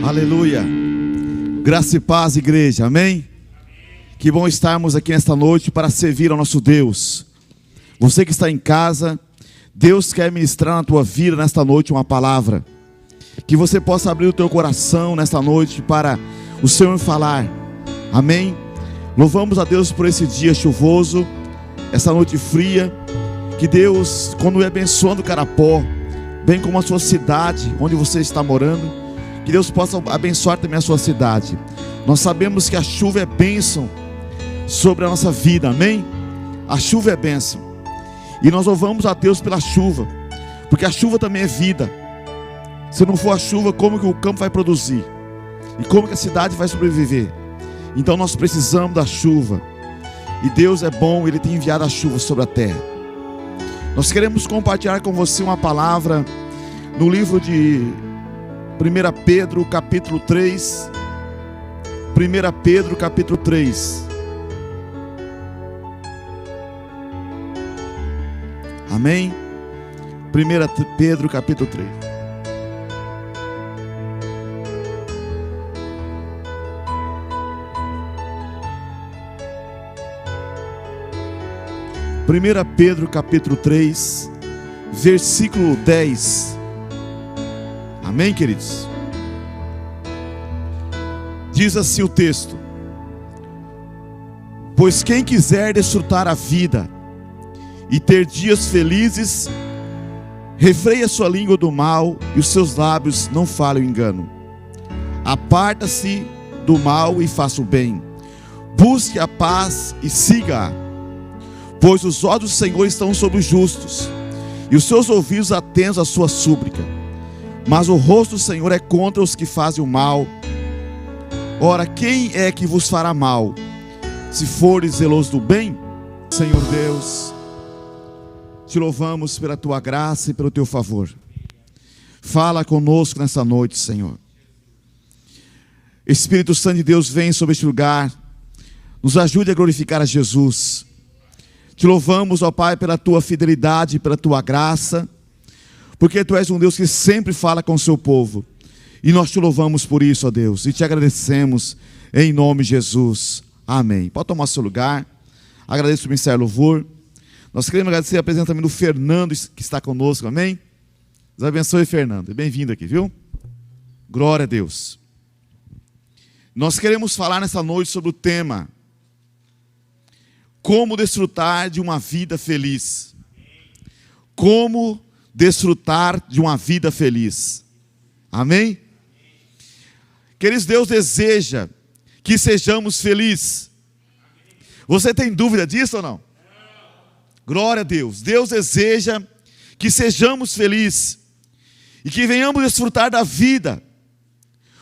Aleluia. Graça e paz, igreja. Amém? Que bom estarmos aqui nesta noite para servir ao nosso Deus. Você que está em casa, Deus quer ministrar na tua vida nesta noite uma palavra. Que você possa abrir o teu coração nesta noite para o Senhor falar. Amém? Louvamos a Deus por esse dia chuvoso, essa noite fria. Que Deus, quando é abençoando Carapó, bem como a sua cidade, onde você está morando, que Deus possa abençoar também a sua cidade. Nós sabemos que a chuva é bênção sobre a nossa vida, amém? A chuva é bênção. E nós louvamos a Deus pela chuva, porque a chuva também é vida. Se não for a chuva, como que o campo vai produzir? E como que a cidade vai sobreviver? Então nós precisamos da chuva. E Deus é bom, Ele tem enviado a chuva sobre a terra. Nós queremos compartilhar com você uma palavra no livro de 1 Pedro capítulo 3. 1 Pedro capítulo 3. Amém? 1 Pedro capítulo 3. Primeira Pedro capítulo 3, versículo 10. Amém, queridos? Diz assim o texto: pois quem quiser desfrutar a vida e ter dias felizes, refreie a sua língua do mal e os seus lábios não falem o engano. Aparta-se do mal e faça o bem, busque a paz e siga-a, pois os olhos do Senhor estão sobre os justos e os seus ouvidos atentos à sua súplica, mas o rosto do Senhor é contra os que fazem o mal. Ora, quem é que vos fará mal, se fores zeloso do bem? Senhor Deus, te louvamos pela tua graça e pelo teu favor. Fala conosco nessa noite, Senhor. Espírito Santo de Deus, vem sobre este lugar, nos ajude a glorificar a Jesus. Te louvamos, ó Pai, pela tua fidelidade, pela tua graça, porque tu és um Deus que sempre fala com o seu povo. E nós te louvamos por isso, ó Deus, e te agradecemos em nome de Jesus. Amém. Pode tomar seu lugar. Agradeço o Ministério Louvor. Nós queremos agradecer a presença também do Fernando, que está conosco, amém? Deus abençoe, Fernando. Bem-vindo aqui, viu? Glória a Deus. Nós queremos falar nessa noite sobre o tema: como desfrutar de uma vida feliz. Como desfrutar de uma vida feliz. Amém? Queridos, Deus deseja que sejamos felizes. Você tem dúvida disso ou não? Glória a Deus. Deus deseja que sejamos felizes e que venhamos desfrutar da vida,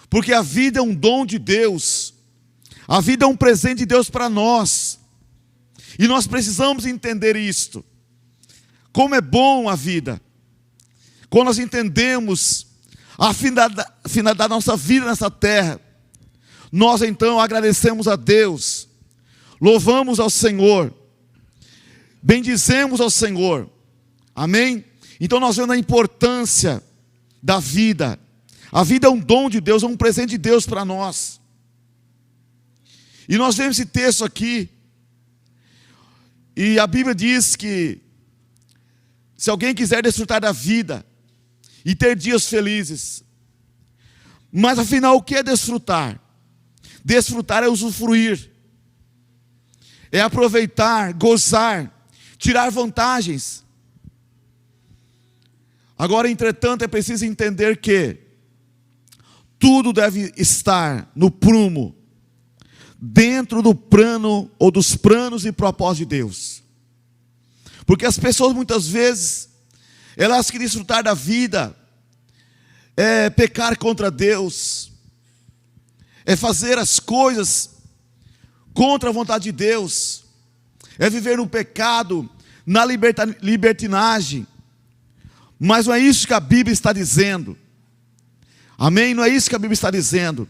porque a vida é um dom de Deus. A vida é um presente de Deus para nós. E nós precisamos entender isto. Como é bom a vida. Quando nós entendemos a finalidade da nossa vida nessa terra, nós então agradecemos a Deus, louvamos ao Senhor, bendizemos ao Senhor. Amém? Então nós vemos a importância da vida. A vida é um dom de Deus, é um presente de Deus para nós. E nós vemos esse texto aqui, e a Bíblia diz que se alguém quiser desfrutar da vida e ter dias felizes, mas afinal o que é desfrutar? Desfrutar é usufruir, é aproveitar, gozar, tirar vantagens. Agora, entretanto, é preciso entender que tudo deve estar no prumo, dentro do plano ou dos planos e propósitos de Deus. Porque as pessoas muitas vezes, elas querem desfrutar da vida, é pecar contra Deus, é fazer as coisas contra a vontade de Deus, é viver no pecado, na libertinagem. Mas não é isso que a Bíblia está dizendo. Amém? Não é isso que a Bíblia está dizendo.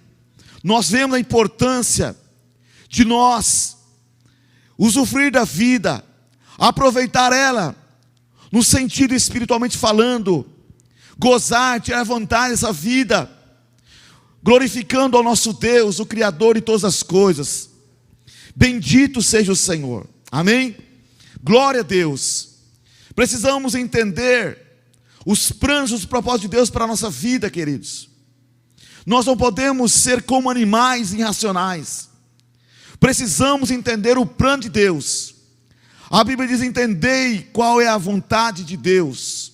Nós vemos a importância de nós usufruir da vida, aproveitar ela, no sentido espiritualmente falando, gozar, tirar vantagem dessa vida, glorificando ao nosso Deus, o Criador de todas as coisas. Bendito seja o Senhor. Amém? Glória a Deus. Precisamos entender os planos, os propósitos de Deus para a nossa vida, queridos. Nós não podemos ser como animais irracionais. Precisamos entender o plano de Deus. A Bíblia diz: entendei qual é a vontade de Deus.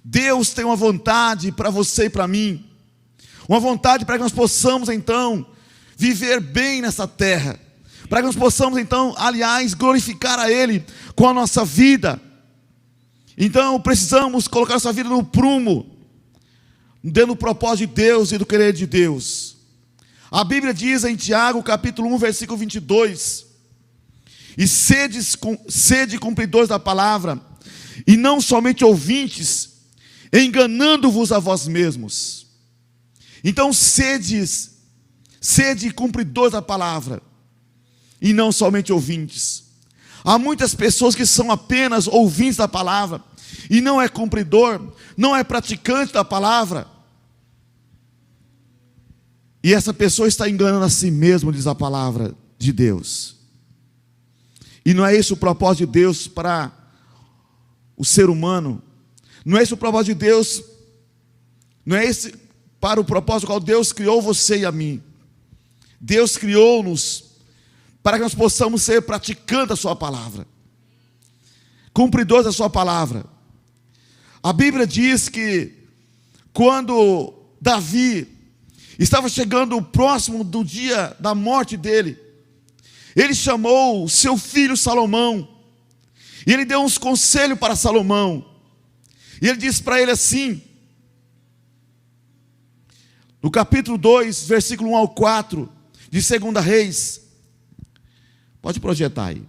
Deus tem uma vontade para você e para mim. Uma vontade para que nós possamos então viver bem nessa terra. Para que nós possamos então, aliás, glorificar a Ele com a nossa vida. Então precisamos colocar nossa vida no prumo, dentro do propósito de Deus e do querer de Deus. A Bíblia diz em Tiago capítulo 1 versículo 22: e sede cumpridores da palavra, e não somente ouvintes, enganando-vos a vós mesmos. Então sede cumpridores da palavra, e não somente ouvintes. Há muitas pessoas que são apenas ouvintes da palavra, e não é cumpridor, não é praticante da palavra. E essa pessoa está enganando a si mesma, diz a palavra de Deus. E não é esse o propósito de Deus para o ser humano. Não é esse o propósito de Deus. Não é esse para o propósito qual Deus criou você e a mim. Deus criou-nos para que nós possamos ser praticantes da sua palavra, cumpridores da sua palavra. A Bíblia diz que quando Davi estava chegando próximo do dia da morte dele, ele chamou o seu filho Salomão, e ele deu uns conselhos para Salomão, e ele disse para ele assim, no capítulo 2, versículo 1 ao 4, de 2 Reis, pode projetar aí.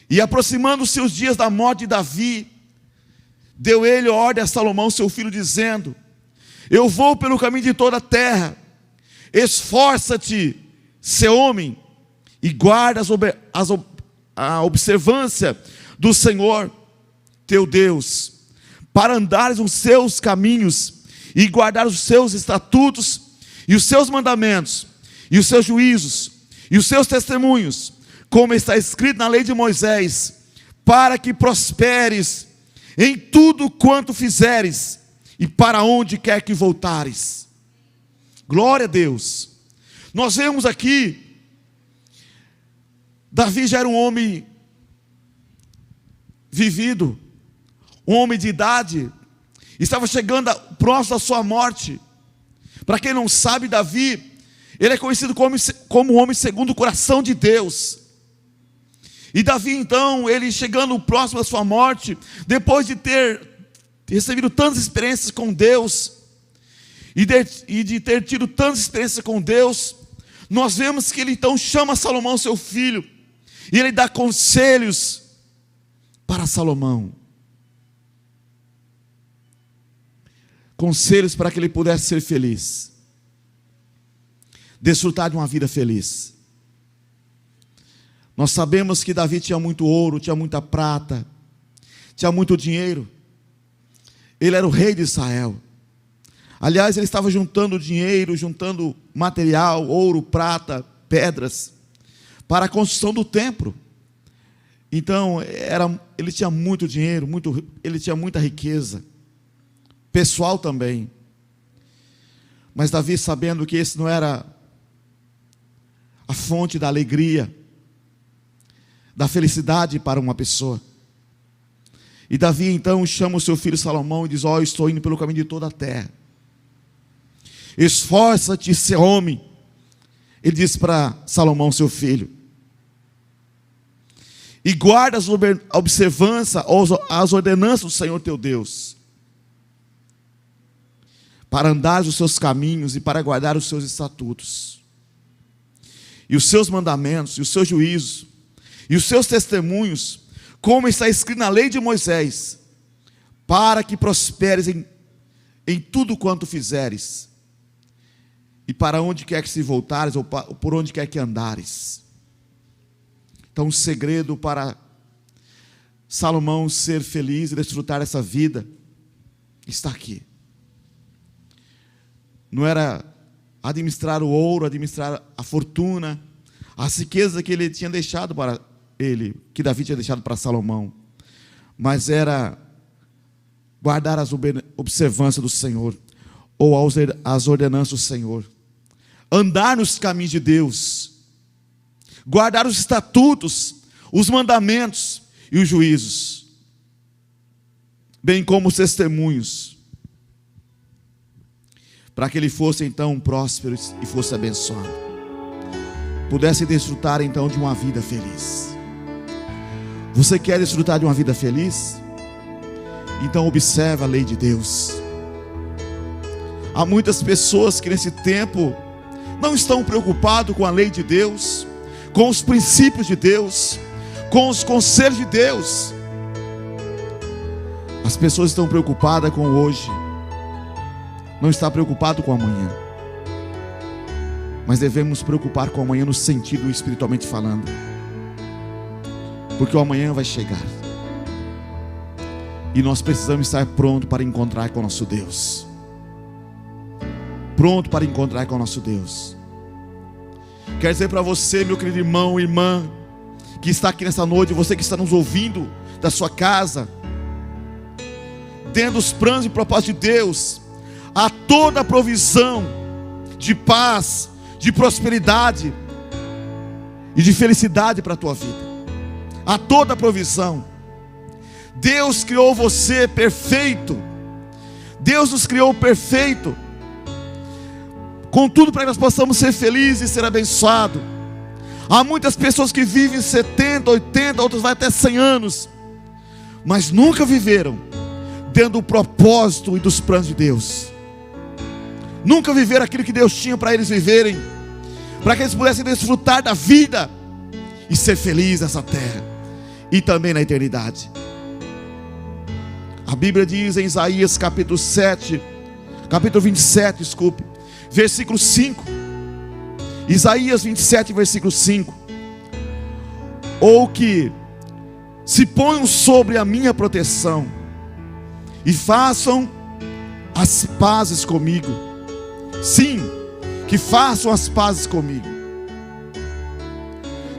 E aproximando-se os dias da morte de Davi, deu ele ordem a Salomão, seu filho, dizendo: eu vou pelo caminho de toda a terra, esforça-te, ser homem, e guarda a observância do Senhor teu Deus, para andares os seus caminhos, e guardar os seus estatutos, e os seus mandamentos, e os seus juízos, e os seus testemunhos, como está escrito na lei de Moisés, para que prosperes em tudo quanto fizeres, e para onde quer que voltares. Glória a Deus. Nós vemos aqui, Davi já era um homem vivido, um homem de idade, estava chegando próximo da sua morte. Para quem não sabe, Davi, ele é conhecido como um homem segundo o coração de Deus. E Davi então, ele chegando próximo da sua morte, depois de ter recebido tantas experiências com Deus, e de ter tido tantas experiências com Deus, nós vemos que ele então chama Salomão, seu filho, e ele dá conselhos para Salomão. Conselhos para que ele pudesse ser feliz, desfrutar de uma vida feliz. Nós sabemos que Davi tinha muito ouro, tinha muita prata, tinha muito dinheiro. Ele era o rei de Israel. Aliás, ele estava juntando dinheiro, juntando material, ouro, prata, pedras, para a construção do templo. Então, ele tinha muito dinheiro, ele tinha muita riqueza, pessoal também. Mas Davi, sabendo que esse não era a fonte da alegria, da felicidade para uma pessoa, e Davi então chama o seu filho Salomão e diz: eu estou indo pelo caminho de toda a terra, esforça-te, ser homem. Ele diz para Salomão, seu filho, e guarda a observância, as ordenanças do Senhor teu Deus, para andar os seus caminhos e para guardar os seus estatutos, e os seus mandamentos, e os seus juízos, e os seus testemunhos, como está escrito na lei de Moisés, para que prosperes em tudo quanto fizeres, e para onde quer que se voltares, ou por onde quer que andares. Então, o segredo para Salomão ser feliz e desfrutar essa vida está aqui. Não era administrar o ouro, administrar a fortuna, as riquezas que ele tinha deixado para ele, que Davi tinha deixado para Salomão, mas era guardar as observâncias do Senhor, ou as ordenanças do Senhor, andar nos caminhos de Deus, guardar os estatutos, os mandamentos e os juízos, bem como os testemunhos, para que ele fosse então próspero e fosse abençoado, pudesse desfrutar então de uma vida feliz. Você quer desfrutar de uma vida feliz? Então observe a lei de Deus. Há muitas pessoas que nesse tempo não estão preocupados com a lei de Deus, com os princípios de Deus, com os conselhos de Deus. As pessoas estão preocupadas com hoje, não está preocupado com amanhã. Mas devemos preocupar com amanhã no sentido espiritualmente falando, porque o amanhã vai chegar. E nós precisamos estar prontos para encontrar com o nosso Deus. Pronto para encontrar com o nosso Deus. Quero dizer para você, meu querido irmão e irmã, que está aqui nessa noite, você que está nos ouvindo da sua casa, dentro dos planos e propósitos de Deus, há toda a provisão de paz, de prosperidade e de felicidade para a tua vida. Há toda a provisão. Deus criou você perfeito. Deus nos criou perfeito, com tudo para que nós possamos ser felizes e ser abençoados. Há muitas pessoas que vivem 70, 80, outras vai até 100 anos, mas nunca viveram dentro do propósito e dos planos de Deus. Nunca viveram aquilo que Deus tinha para eles viverem, para que eles pudessem desfrutar da vida e ser felizes nessa terra e também na eternidade. A Bíblia diz em Isaías capítulo 27, versículo 5. Isaías 27, versículo 5. Ou que se ponham sobre a minha proteção e façam as pazes comigo. Sim, que façam as pazes comigo.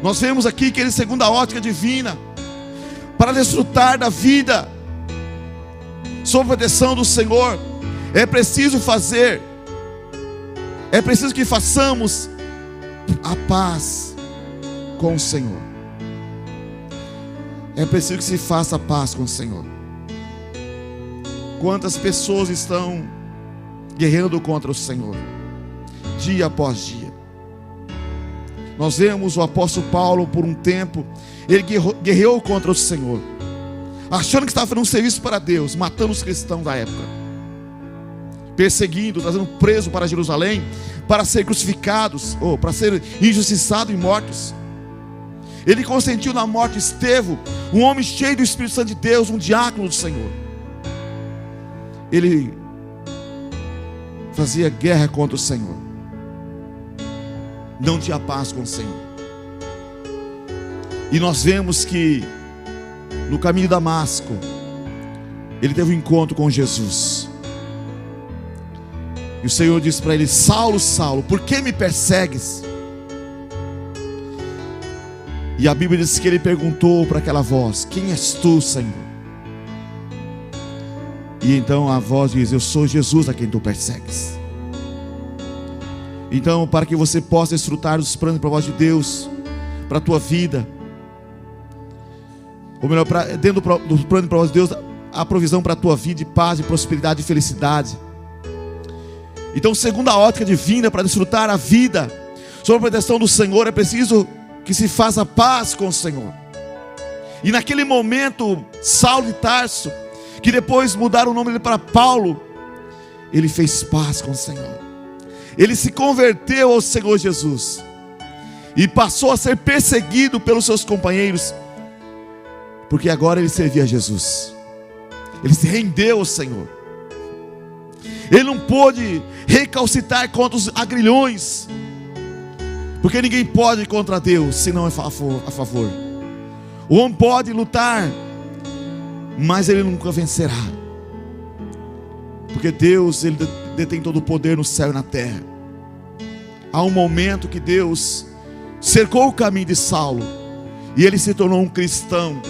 Nós vemos aqui que ele, segundo a ótica divina, para desfrutar da vida sob a proteção do Senhor, é preciso que façamos a paz com o Senhor. É preciso que se faça a paz com o Senhor. Quantas pessoas estão guerreando contra o Senhor, dia após dia. Nós vemos o apóstolo Paulo, por um tempo, ele guerreou contra o Senhor, achando que estava fazendo um serviço para Deus, matando os cristãos da época, perseguindo, trazendo preso para Jerusalém, para ser crucificados, ou para ser injustiçados e mortos. Ele consentiu na morte de Estevão, um homem cheio do Espírito Santo de Deus, um diácono do Senhor. Ele fazia guerra contra o Senhor, não tinha paz com o Senhor. E nós vemos que no caminho de Damasco, ele teve um encontro com Jesus. E o Senhor disse para ele: Saulo, Saulo, por que me persegues? E a Bíblia diz que ele perguntou para aquela voz: quem és tu, Senhor? E então a voz diz: eu sou Jesus a quem tu persegues. Então, para que você possa desfrutar dos planos e propósitos de Deus para a tua vida, ou melhor, dentro do plano e propósito de Deus, há provisão para a tua vida de paz, de prosperidade e felicidade. Então, segundo a ótica divina, para desfrutar a vida sob a proteção do Senhor, é preciso que se faça paz com o Senhor. E naquele momento, Saulo de Tarso, que depois mudaram o nome dele para Paulo, ele fez paz com o Senhor. Ele se converteu ao Senhor Jesus e passou a ser perseguido pelos seus companheiros, porque agora ele servia a Jesus. Ele se rendeu ao Senhor. Ele não pôde recalcitrar contra os agrilhões, porque ninguém pode ir contra Deus se não é a favor. O homem pode lutar, mas ele nunca vencerá, porque Deus, ele detém todo o poder no céu e na terra. há um momento que Deus cercou o caminho de Saulo, e ele se tornou um cristão,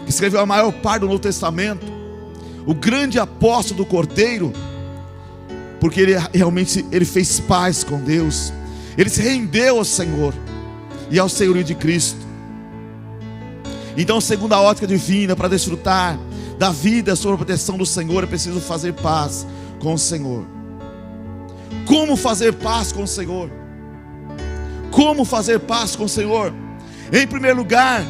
que escreveu a maior parte do Novo Testamento, o grande apóstolo do Cordeiro, porque ele realmente fez paz com Deus, ele se rendeu ao Senhor e ao senhorio de Cristo. Então, segundo a ótica divina, para desfrutar da vida sob a proteção do Senhor, é preciso fazer paz com o Senhor. Como fazer paz com o Senhor? Como fazer paz com o Senhor? Em primeiro lugar,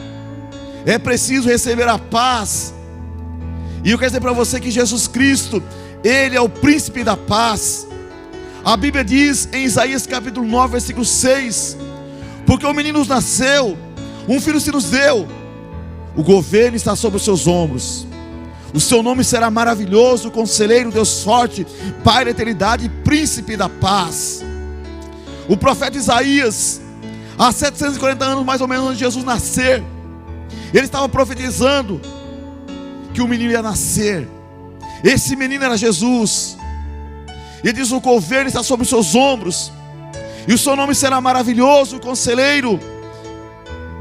é preciso receber a paz. E eu quero dizer para você que Jesus Cristo, Ele é o príncipe da paz. A Bíblia diz em Isaías capítulo 9, versículo 6: porque o menino nos nasceu, um filho se nos deu, o governo está sobre os seus ombros. O seu nome será maravilhoso, Conselheiro, Deus forte, Pai da eternidade, Príncipe da paz. O profeta Isaías, há 740 anos mais ou menos antes de Jesus nascer, ele estava profetizando que o menino ia nascer. Esse menino era Jesus. Ele diz: o governo está sobre os seus ombros, e o seu nome será maravilhoso, Conselheiro,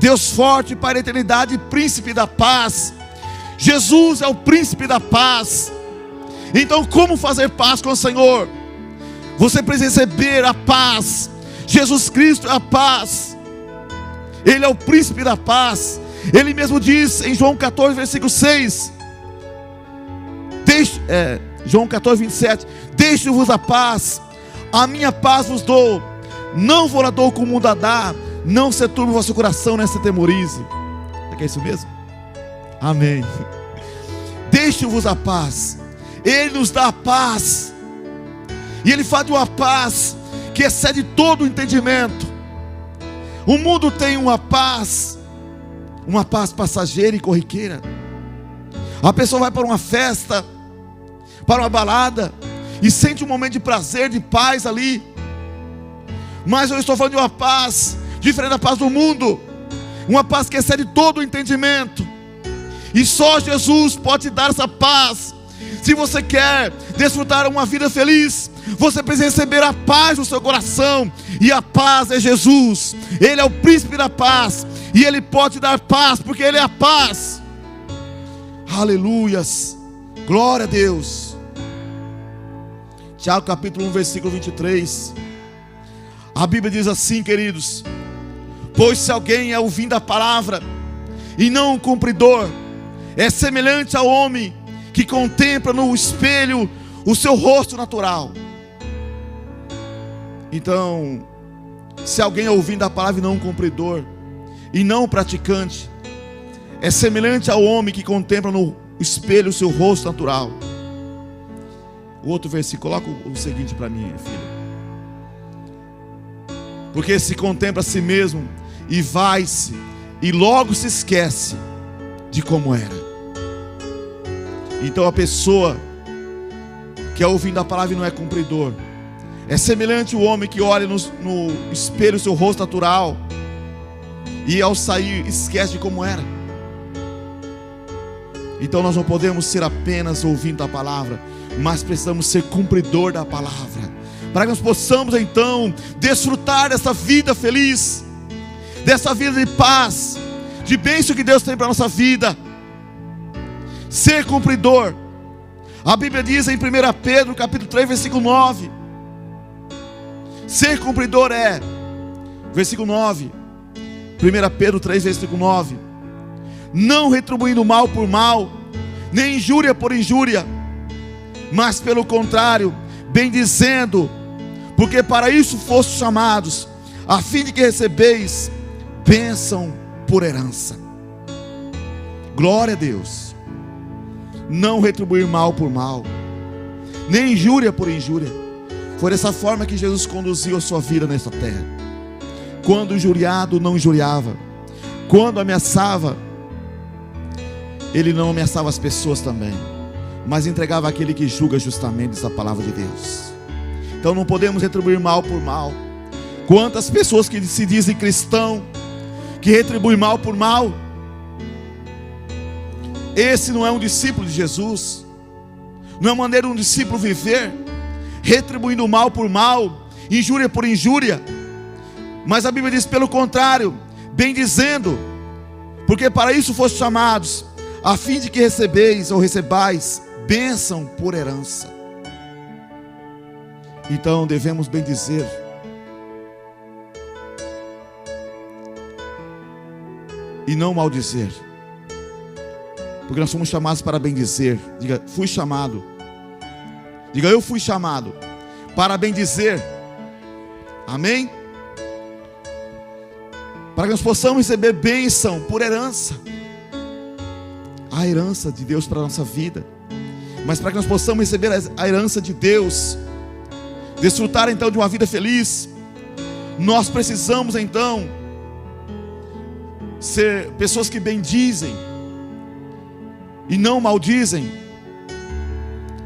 Deus forte, Pai da eternidade, Príncipe da paz. Jesus é o príncipe da paz. Então, como fazer paz com o Senhor? Você precisa receber a paz. Jesus Cristo é a paz. Ele é o príncipe da paz. Ele mesmo diz em João 14, versículo 6, João 14, 27: deixo-vos a paz, a minha paz vos dou, não vou lá dou como o mundo a dar, não se turbe o vosso coração, nem se atemorize. Será que é isso mesmo? Amém. Deixo-vos a paz. Ele nos dá a paz, e Ele fala de uma paz que excede todo o entendimento. O mundo tem uma paz passageira e corriqueira. A pessoa vai para uma festa, para uma balada, e sente um momento de prazer, de paz ali. Mas eu estou falando de uma paz diferente da paz do mundo, uma paz que excede todo o entendimento. E só Jesus pode te dar essa paz. Se você quer desfrutar uma vida feliz, você precisa receber a paz no seu coração. E a paz é Jesus. Ele é o príncipe da paz, e Ele pode te dar paz, porque Ele é a paz. Aleluias, glória a Deus. Tiago capítulo 1, versículo 23. A Bíblia diz assim, queridos: pois se alguém é ouvindo a palavra e não um cumpridor, é semelhante ao homem que contempla no espelho o seu rosto natural. Então, se alguém é ouvindo a palavra e não um cumpridor, e não um praticante, é semelhante ao homem que contempla no espelho o seu rosto natural. O outro versículo, coloca o seguinte para mim, filha. Porque se contempla a si mesmo e vai-se, e logo se esquece de como era. Então a pessoa que é ouvindo a palavra e não é cumpridor, é semelhante ao homem que olha no espelho o seu rosto natural, e ao sair esquece de como era. Então nós não podemos ser apenas ouvindo a palavra, mas precisamos ser cumpridor da palavra, para que nós possamos então desfrutar dessa vida feliz, dessa vida de paz, de bênção que Deus tem para a nossa vida. Ser cumpridor. A Bíblia diz em 1 Pedro capítulo 3, versículo 9. Ser cumpridor é, versículo 9, 1 Pedro 3, versículo 9: não retribuindo mal por mal, nem injúria por injúria, mas pelo contrário, bendizendo, porque para isso fostes chamados, a fim de que recebeis bênção por herança. Glória a Deus. Não retribuir mal por mal, nem injúria por injúria. Foi dessa forma que Jesus conduziu a sua vida nesta terra. Quando injuriado, não injuriava. Quando ameaçava, Ele não ameaçava as pessoas também, mas entregava aquele que julga justamente essa palavra de Deus. Então não podemos retribuir mal por mal. Quantas pessoas que se dizem cristão, que retribuem mal por mal? Esse não é um discípulo de Jesus. Não é maneira de um discípulo viver, retribuindo mal por mal, injúria por injúria. Mas a Bíblia diz pelo contrário, bendizendo, porque para isso fostes chamados, a fim de que recebeis ou recebais bênção por herança. Então devemos bendizer. E não maldizer. Porque nós somos chamados para bendizer. Diga, fui chamado. Diga, eu fui chamado para bendizer. Amém? Para que nós possamos receber bênção por herança. A herança de Deus para a nossa vida. Mas para que nós possamos receber a herança de Deus, desfrutar então de uma vida feliz, nós precisamos então ser pessoas que bendizem e não maldizem,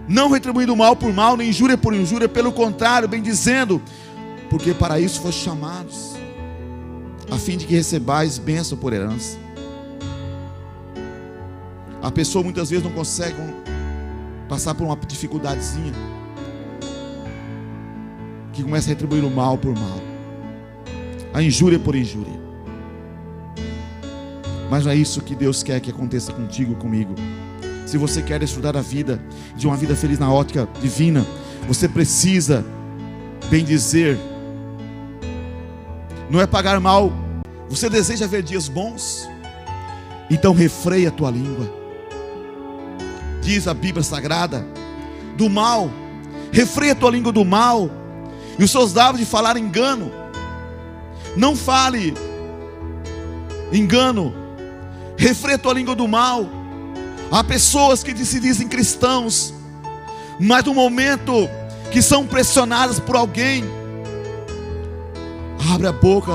não retribuindo mal por mal, nem injúria por injúria, pelo contrário, bendizendo, porque para isso fostes chamados, a fim de que recebais bênção por herança. A pessoa muitas vezes não consegue passar por uma dificuldadezinha, que começa a retribuir o mal por mal, a injúria por injúria. Mas não é isso que Deus quer que aconteça contigo, comigo. Se você quer desfrutar da vida, de uma vida feliz na ótica divina, você precisa bendizer. Não é pagar mal. Você deseja ver dias bons? Então refreia a tua língua. Diz a Bíblia Sagrada, do mal. Refreia a tua língua do mal. E os seus lábios de falar engano. Não fale engano. Refreia a tua língua do mal. Há pessoas que se dizem cristãos, mas no momento que são pressionadas por alguém, abre a boca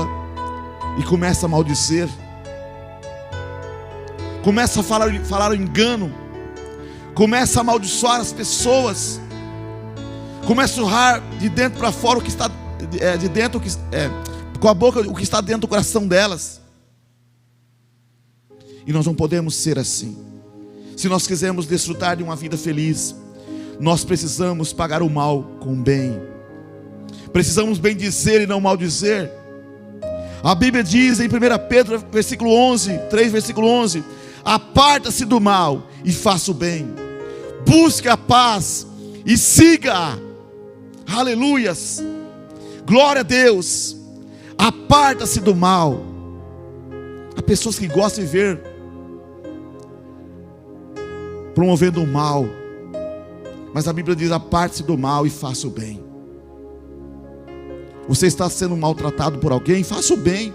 e começa a maldizer, começa a falar o engano, começa a amaldiçoar as pessoas, começa a urrar de dentro para fora o que está de dentro, com a boca o que está dentro do coração delas. E nós não podemos ser assim. Se nós quisermos desfrutar de uma vida feliz, nós precisamos pagar o mal com o bem. Precisamos bendizer e não maldizer. A Bíblia diz em 1 Pedro, versículo 11, 3 versículo 11: aparta-se do mal e faça o bem. Busque a paz e siga. Aleluias. Glória a Deus. Aparta-se do mal. Há pessoas que gostam de ver promovendo o mal, mas a Bíblia diz: aparte-se do mal e faça o bem. Você está sendo maltratado por alguém, faça o bem.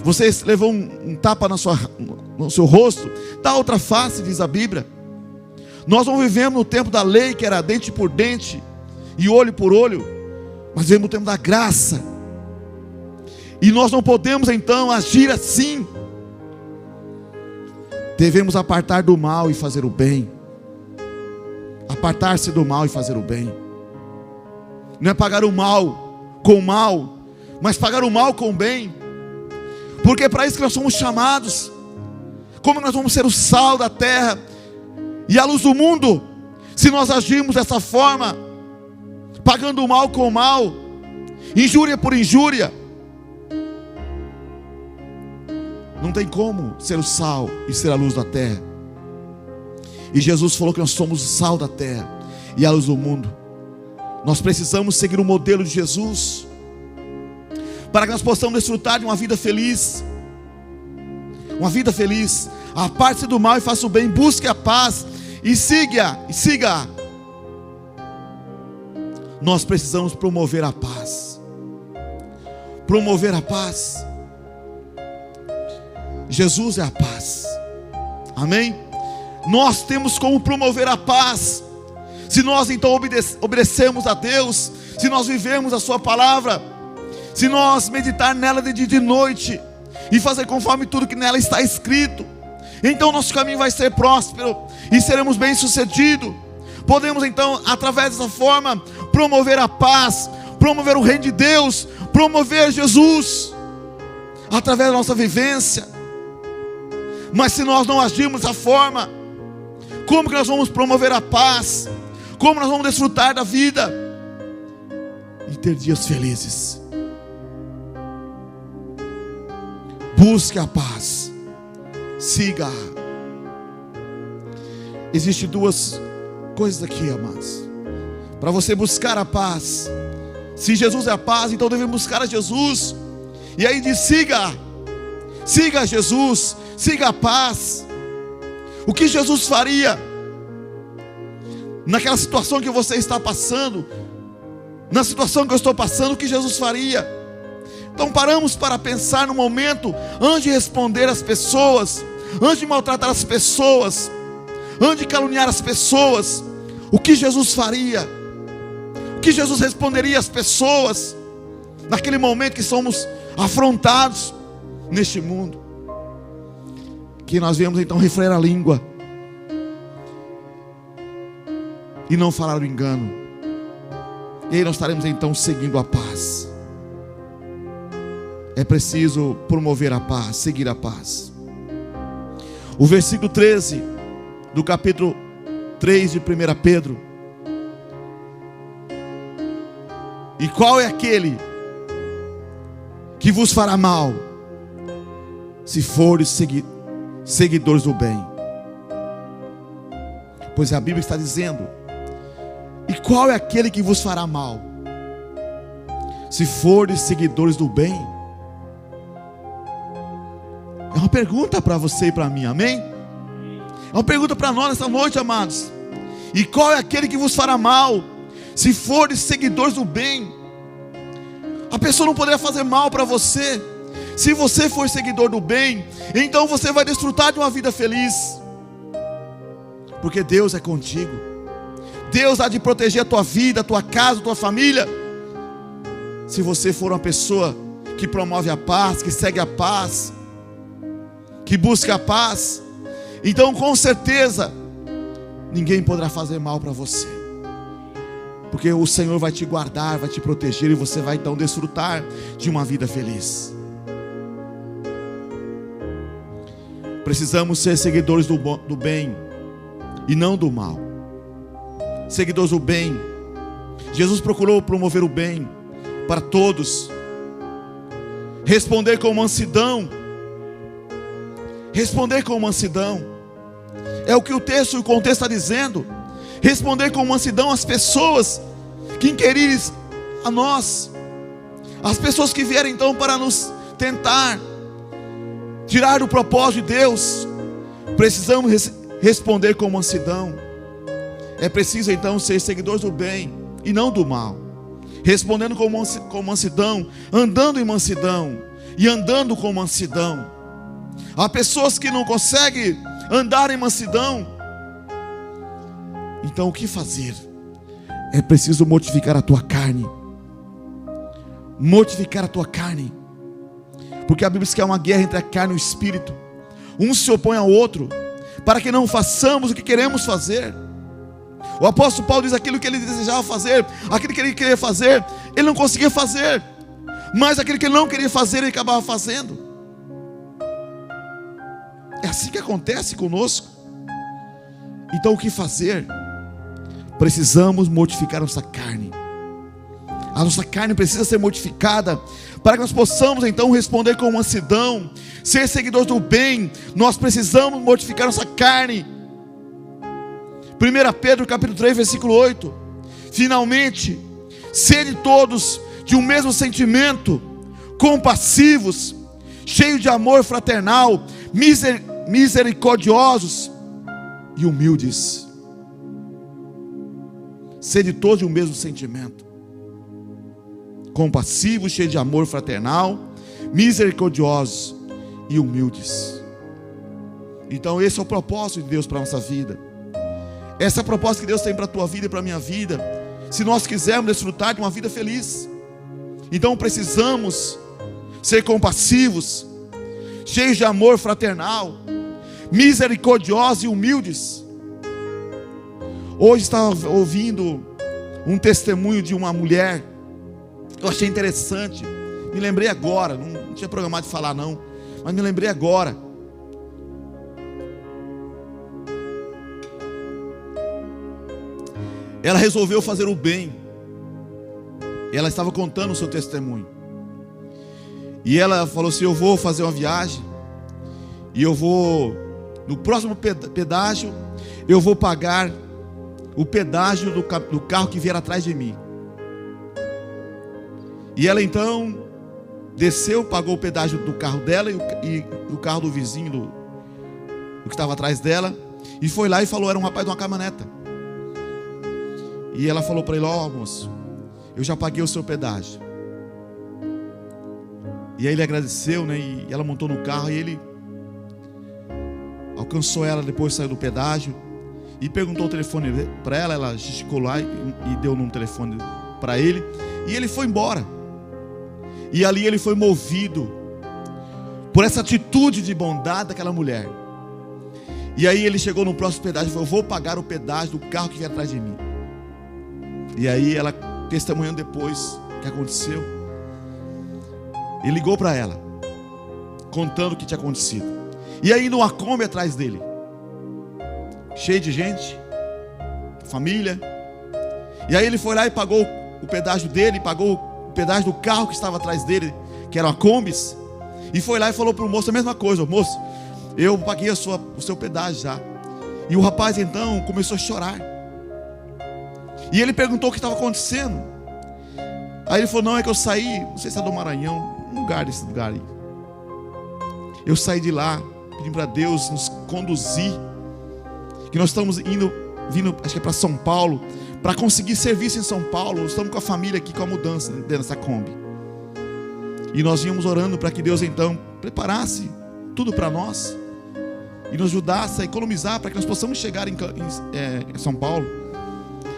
Você levou um tapa no seu rosto, dá outra face, diz a Bíblia. Nós não vivemos no tempo da lei, que era dente por dente e olho por olho, mas vivemos no tempo da graça. E nós não podemos então agir assim. Devemos apartar do mal e fazer o bem. Apartar-se do mal e fazer o bem. Não é pagar o mal com o mal, mas pagar o mal com o bem. Porque é para isso que nós somos chamados. Como nós vamos ser o sal da terra e a luz do mundo, se nós agirmos dessa forma, pagando o mal com o mal, injúria por injúria? Não tem como ser o sal e ser a luz da terra. E Jesus falou que nós somos o sal da terra e a luz do mundo. Nós precisamos seguir o modelo de Jesus, para que nós possamos desfrutar de uma vida feliz. Uma vida feliz. Aparte-se do mal e faça o bem. Busque a paz e siga. Nós precisamos promover a paz. Promover a paz. Jesus é a paz. Amém? Nós temos como promover a paz. Se nós então obedecemos a Deus, se nós vivemos a sua palavra, se nós meditar nela de dia e de noite, e fazer conforme tudo que nela está escrito, então nosso caminho vai ser próspero, e seremos bem sucedidos. Podemos então, através dessa forma, promover a paz, promover o reino de Deus, promover Jesus, através da nossa vivência. Mas se nós não agirmos dessa forma, como que nós vamos promover a paz? Como nós vamos desfrutar da vida? e ter dias felizes. Busque a paz, siga. Existem duas coisas aqui, amados, para você buscar a paz. Se Jesus é a paz, então devemos buscar a Jesus. E aí diz: siga Jesus, siga a paz. O que Jesus faria naquela situação que você está passando, na situação que eu estou passando, o que Jesus faria? Então paramos para pensar no momento, antes de responder às pessoas, antes de maltratar as pessoas, antes de caluniar as pessoas, o que Jesus faria? O que Jesus responderia às pessoas naquele momento que somos afrontados neste mundo? Que nós viemos então refrear a língua e não falar o engano. E aí nós estaremos então seguindo a paz. É preciso promover a paz, seguir a paz. O versículo 13 do capítulo 3 de 1 Pedro: e qual é aquele que vos fará mal, se fores seguidores do bem? Pois a Bíblia está dizendo: e qual é aquele que vos fará mal, se fores seguidores do bem? É uma pergunta para você e para mim, amém? É uma pergunta para nós nessa noite, amados. E qual é aquele que vos fará mal, se fores seguidores do bem? A pessoa não poderá fazer mal para você. Se você for seguidor do bem, então você vai desfrutar de uma vida feliz, porque Deus é contigo. Deus há de proteger a tua vida, a tua casa, a tua família. Se você for uma pessoa que promove a paz, que segue a paz, que busca a paz, então com certeza ninguém poderá fazer mal para você, porque o Senhor vai te guardar, vai te proteger, e você vai então desfrutar de uma vida feliz. Precisamos ser seguidores do bem e não do mal. Seguidores do bem. Jesus procurou promover o bem para todos, responder com mansidão. Responder com mansidão é o que o texto e o contexto está dizendo. Responder com mansidão às pessoas que inquirirem a nós, as pessoas que vierem então para nos tentar tirar do propósito de Deus. Precisamos responder com mansidão. É preciso então ser seguidores do bem e não do mal, respondendo com mansidão, andando em mansidão e andando com mansidão. Há pessoas que não conseguem andar em mansidão. Então o que fazer? É preciso mortificar a tua carne. Mortificar a tua carne. Porque a Bíblia diz que é uma guerra entre a carne e o espírito. Um se opõe ao outro, para que não façamos o que queremos fazer. O apóstolo Paulo diz: aquilo que ele desejava fazer, aquilo que ele queria fazer, ele não conseguia fazer. Mas aquilo que ele não queria fazer, ele acabava fazendo. É assim que acontece conosco. Então o que fazer? Precisamos mortificar a nossa carne. A nossa carne precisa ser mortificada, para que nós possamos então responder com mansidão, ser seguidores do bem. Nós precisamos mortificar nossa carne. 1 Pedro capítulo 3 versículo 8: finalmente, sede todos de um mesmo sentimento, compassivos, cheios de amor fraternal, misericordiosos e humildes. Sede todos de um mesmo sentimento, compassivos, cheios de amor fraternal, misericordiosos e humildes. Então esse é o propósito de Deus para a nossa vida. Essa é a proposta que Deus tem para a tua vida e para a minha vida, se nós quisermos desfrutar de uma vida feliz. Então precisamos ser compassivos, cheios de amor fraternal, misericordiosos e humildes. Hoje estava ouvindo um testemunho de uma mulher, eu achei interessante, me lembrei agora, não tinha programado de falar não, mas me lembrei agora. Ela resolveu fazer o bem. Ela estava contando o seu testemunho. E ela falou assim: eu vou fazer uma viagem, e eu vou, no próximo pedágio, eu vou pagar o pedágio do carro que vier atrás de mim. E ela então desceu, pagou o pedágio do carro dela e do carro do vizinho, do que estava atrás dela, e foi lá e falou, era um rapaz de uma caminhoneta. E ela falou para ele: ó, moço, eu já paguei o seu pedágio. E aí ele agradeceu, né? E ela montou no carro, e ele alcançou ela depois, saiu do pedágio e perguntou o telefone para ela. Ela gesticulou lá e deu um telefone para ele, e ele foi embora. E ali ele foi movido por essa atitude de bondade daquela mulher. E aí ele chegou no próximo pedágio e falou: eu vou pagar o pedágio do carro que vem atrás de mim. E aí ela, testemunhando depois o que aconteceu, ele ligou para ela, contando o que tinha acontecido. E aí numa Kombi atrás dele, cheio de gente, família. E aí ele foi lá e pagou o pedágio dele, pagou o pedágio do carro que estava atrás dele, que era uma Kombi. E foi lá e falou para o moço a mesma coisa: moço, eu paguei o seu pedágio já. E o rapaz então começou a chorar. E ele perguntou o que estava acontecendo. Aí ele falou: não, é que eu saí, não sei se é do Maranhão, um lugar desse lugar aí. Eu saí de lá, pedindo para Deus nos conduzir, que nós estamos vindo, acho que é para São Paulo, para conseguir serviço em São Paulo. Nós estamos com a família aqui, com a mudança dentro dessa Kombi. E nós vínhamos orando para que Deus então preparasse tudo para nós e nos ajudasse a economizar, para que nós possamos chegar em São Paulo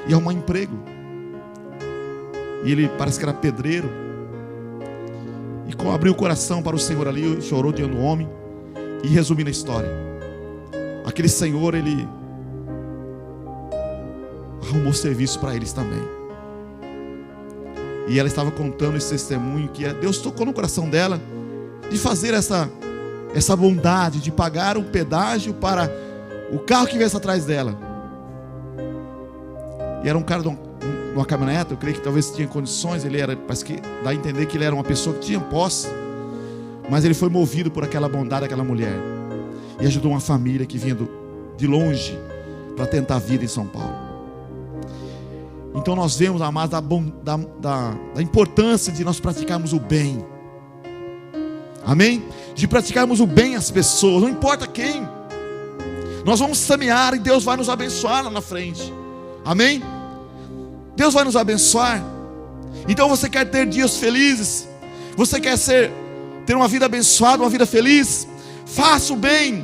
e arrumar emprego. E ele parece que era pedreiro, e abriu o coração para o Senhor ali, chorou diante do homem. E resumindo a história, aquele senhor, ele arrumou serviço para eles também. E ela estava contando esse testemunho, que Deus tocou no coração dela de fazer essa bondade, de pagar um pedágio para o carro que viesse atrás dela. E era um cara de uma caminhonete, eu creio que talvez tinha condições. Ele era, parece que dá a entender que ele era uma pessoa que tinha posse, mas ele foi movido por aquela bondade daquela mulher, e ajudou uma família que vinha de longe para tentar a vida em São Paulo. Então nós vemos, amados, da importância de nós praticarmos o bem. Amém? De praticarmos o bem às pessoas, não importa quem. Nós vamos semear e Deus vai nos abençoar lá na frente. Amém? Deus vai nos abençoar. Então você quer ter dias felizes, você quer ter uma vida abençoada, uma vida feliz, faça o bem,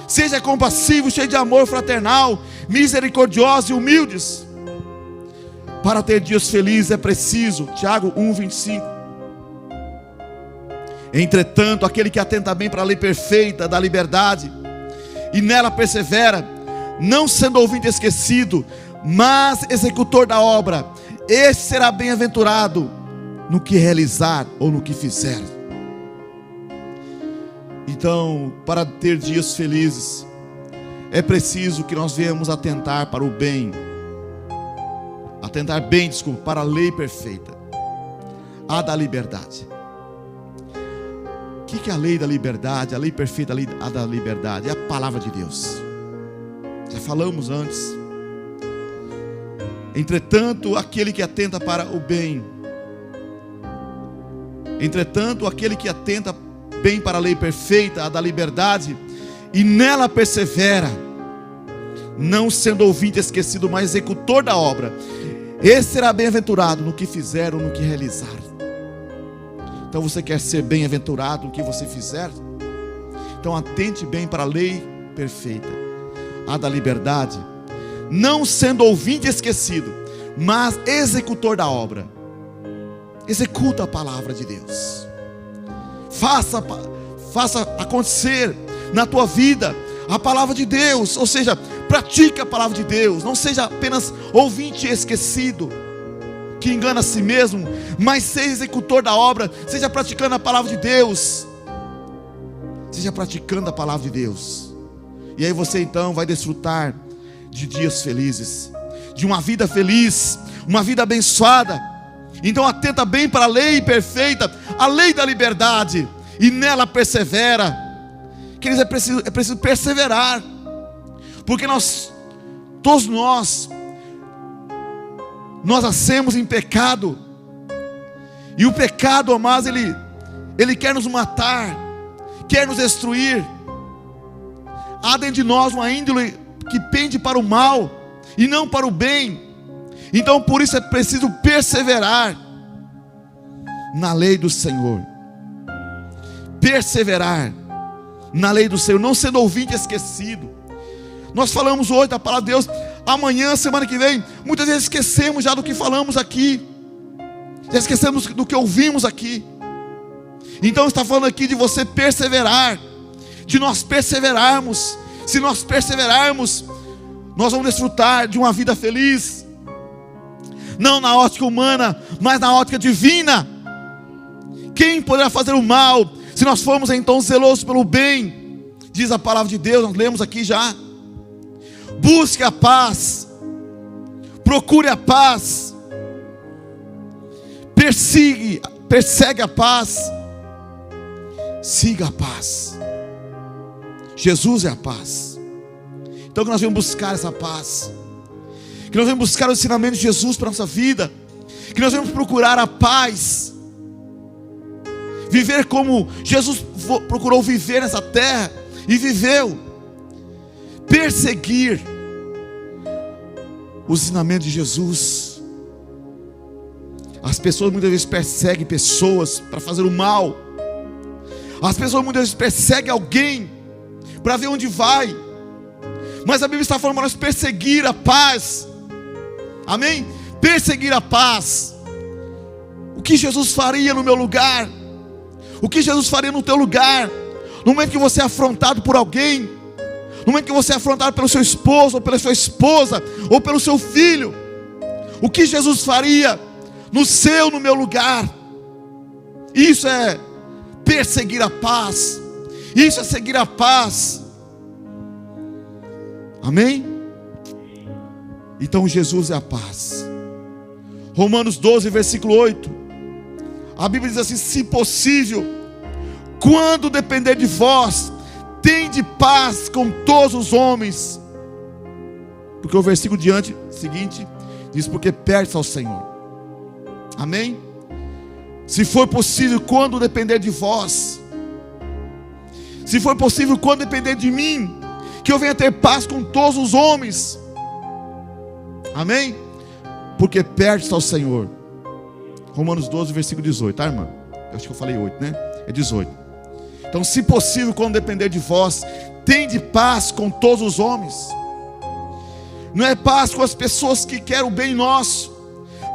seja compassivo, cheio de amor fraternal, misericordioso e humildes. Para ter dias felizes é preciso, Tiago 1:25. Entretanto, aquele que atenta bem para a lei perfeita da liberdade e nela persevera, não sendo ouvinte esquecido, mas executor da obra, esse será bem-aventurado no que realizar ou no que fizer. Então, para ter dias felizes, é preciso que nós venhamos atentar para o bem, para a lei perfeita, a da liberdade. O que é a lei da liberdade? A lei perfeita, a da liberdade é a palavra de Deus. Já falamos antes. Entretanto, aquele que atenta para o bem, bem para a lei perfeita, a da liberdade, e nela persevera, não sendo ouvinte esquecido, mas executor da obra, esse será bem-aventurado no que fizer ou no que realizar. Então você quer ser bem-aventurado no que você fizer? Então atente bem para a lei perfeita, a da liberdade, não sendo ouvinte esquecido, mas executor da obra. Executa a palavra de Deus. Faça acontecer na tua vida a palavra de Deus, ou seja, pratique a palavra de Deus. Não seja apenas ouvinte esquecido, que engana a si mesmo, mas seja executor da obra. Seja praticando a palavra de Deus. Seja praticando a palavra de Deus. E aí você então vai desfrutar de dias felizes, de uma vida feliz, uma vida abençoada. Então atenta bem para a lei perfeita, a lei da liberdade, e nela persevera. Queridos, é preciso perseverar, porque todos nós nascemos em pecado, e o pecado, amados, ele quer nos matar, quer nos destruir. Há dentro de nós uma índole que pende para o mal e não para o bem. Então por isso é preciso perseverar na lei do Senhor. Perseverar na lei do Senhor, não sendo ouvinte esquecido. Nós falamos hoje da palavra de Deus, amanhã, semana que vem, muitas vezes esquecemos já do que falamos aqui, já esquecemos do que ouvimos aqui. Então está falando aqui de você perseverar, de nós perseverarmos. Se nós perseverarmos, nós vamos desfrutar de uma vida feliz, não na ótica humana, mas na ótica divina. Quem poderá fazer o mal, se nós formos então zelosos pelo bem? Diz a palavra de Deus, nós lemos aqui já. Busque a paz, procure a paz, persegue a paz, siga a paz. Jesus é a paz. Então que nós vamos buscar essa paz, que nós vamos buscar o ensinamento de Jesus para a nossa vida, que nós vamos procurar a paz, viver como Jesus procurou viver nessa terra e viveu. Perseguir os ensinamentos de Jesus. As pessoas muitas vezes perseguem pessoas para fazer o mal. As pessoas muitas vezes perseguem alguém para ver onde vai. Mas a Bíblia está falando para nós perseguir a paz. Amém? Perseguir a paz. O que Jesus faria no meu lugar? O que Jesus faria no teu lugar? No momento que você é afrontado por alguém, no momento que você é afrontado pelo seu esposo, ou pela sua esposa, ou pelo seu filho, o que Jesus faria no meu lugar? Isso é perseguir a paz. Isso é seguir a paz. Amém? Então Jesus é a paz. Romanos 12, versículo 8. A Bíblia diz assim: se possível, quando depender de vós, tende paz com todos os homens. Porque o versículo seguinte diz: porque perto ao Senhor. Amém? Se for possível, quando depender de vós, se for possível, quando depender de mim, que eu venha ter paz com todos os homens. Amém? Porque perto está o Senhor. Romanos 12, versículo 18, tá, irmã? Eu acho que eu falei 8, né? É 18. Então, se possível, quando depender de vós, tende paz com todos os homens. Não é paz com as pessoas que querem o bem nosso,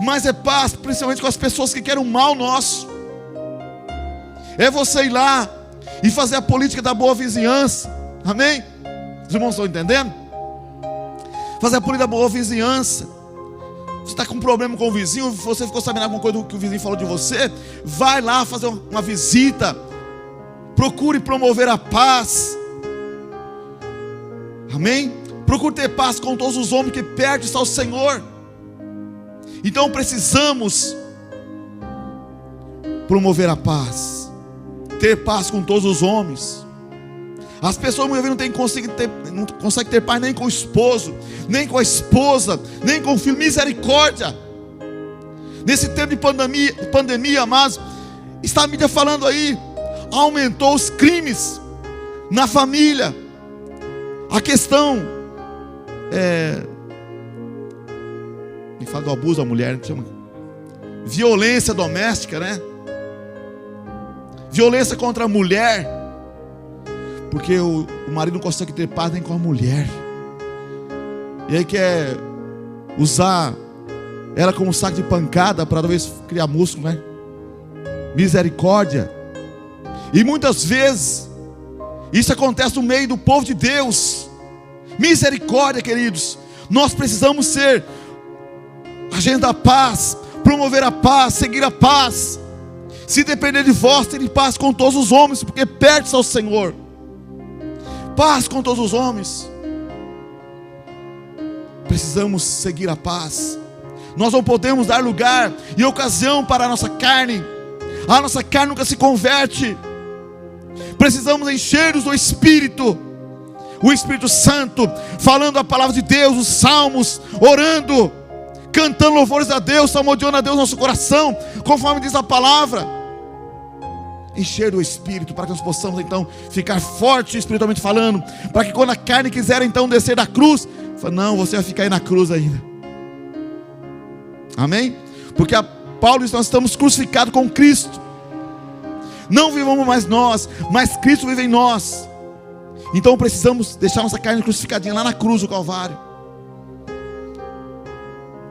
mas é paz principalmente com as pessoas que querem o mal nosso. É você ir lá e fazer a política da boa vizinhança. Amém? Os irmãos estão entendendo? Fazer a política da boa vizinhança. Você está com um problema com o vizinho, você ficou sabendo alguma coisa do que o vizinho falou de você, vai lá fazer uma visita. Procure promover a paz. Amém? Procure ter paz com todos os homens, que perto está o Senhor. Então precisamos promover a paz, ter paz com todos os homens. As pessoas muitas vezes não conseguem ter paz nem com o esposo, nem com a esposa, nem com o filho. Misericórdia. Nesse tempo de pandemia, amados, está a mídia falando aí, aumentou os crimes na família. A questão me fala do abuso da mulher, chama violência doméstica, né? Violência contra a mulher, porque o marido não consegue ter paz nem com a mulher, e aí quer usar ela como um saco de pancada para talvez criar músculo, né? Misericórdia. E muitas vezes isso acontece no meio do povo de Deus. Misericórdia, queridos. Nós precisamos ser agente da paz, promover a paz, seguir a paz. Se depender de vós, tenha paz com todos os homens, porque perto está o Senhor. Paz com todos os homens. Precisamos seguir a paz. Nós não podemos dar lugar e ocasião para a nossa carne. A nossa carne nunca se converte. Precisamos encher-nos do Espírito, o Espírito Santo, falando a palavra de Deus, os salmos, orando, cantando louvores a Deus, salmodiando a Deus no nosso coração, conforme diz a palavra. Encher do Espírito, para que nós possamos então ficar fortes espiritualmente falando, para que quando a carne quiser então descer da cruz, fala, não, você vai ficar aí na cruz ainda. Amém? Porque Paulo diz, nós estamos crucificados com Cristo. Não vivamos mais nós, mas Cristo vive em nós. Então precisamos deixar nossa carne crucificadinha lá na cruz do Calvário.